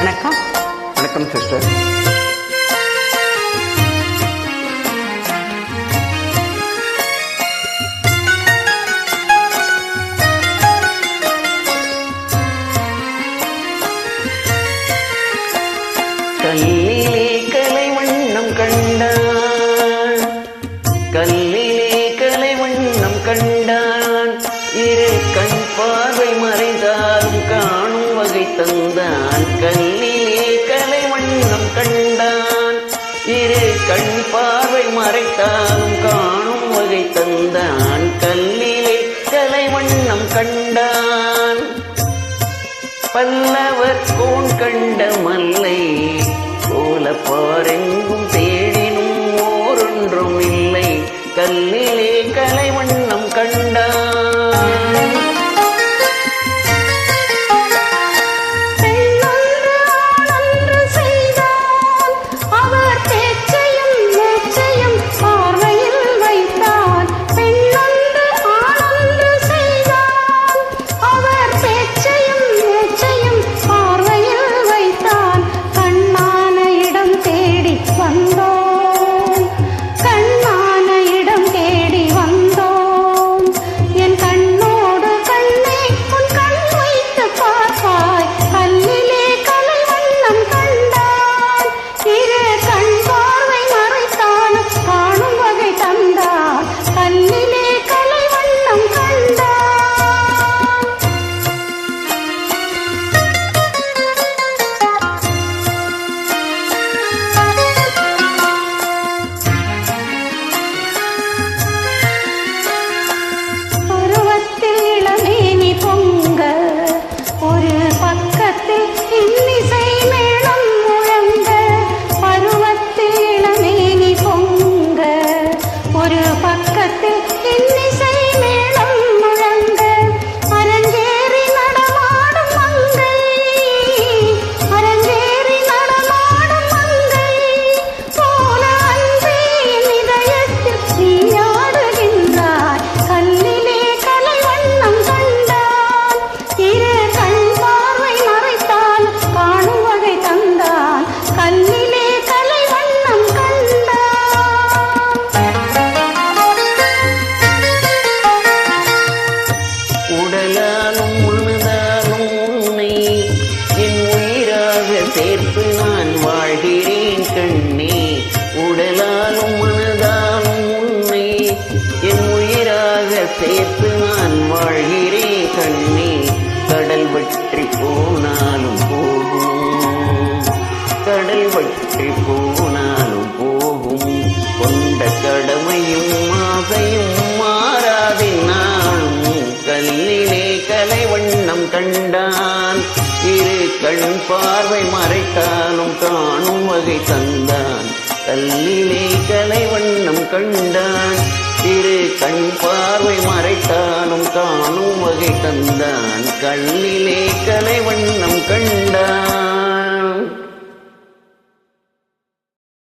வணக்கம். வணக்கம் சிஸ்டர். கல்லிலே கலை வண்ணம் கண்டான், கல்லிலே கலை வண்ணம் கண்டான், இரு கண் பார்வை மறைந்தாலும் காணும் வகை தந்தான். கல்லிலே கலை வண்ணம் கண்டான், இரு கண் பார்வை மறைத்தாலும் காணும் வகை தந்தான். கல்லிலே கலை வண்ணம் கண்டான், பல்லவர் கோன் கண்ட மல்லை போல பாரெங்கும் தேடினும் ஓரொன்றும் இல்லை. கல்லிலே கலை வண்ணம் கண்டான். சேர்த்து நான் வாழ்கிறேன் கண்ணே, உடலாலும் மனதாலும் உன்னை என் உயிராக சேர்த்து நான் வாழ்கிறேன் கண்ணே. கடல் வற்றி போனாலும் போகும், கடல் வற்றி போனாலும் போகும், கொண்ட கடமையும் ஆசையும் மாறாதே நாளும். கல்லிலே கலை வண்ணம் கண்டான், இரு கண் பார்வை மறைத்தாலும் காணும் வகை தந்தான். கல்லிலே கலை வண்ணம் கண்டான், இரு கண் பார்வை மறைத்தாலும் காணும் வகை தந்தான். கல்லிலே கலை வண்ணம் கண்டான்.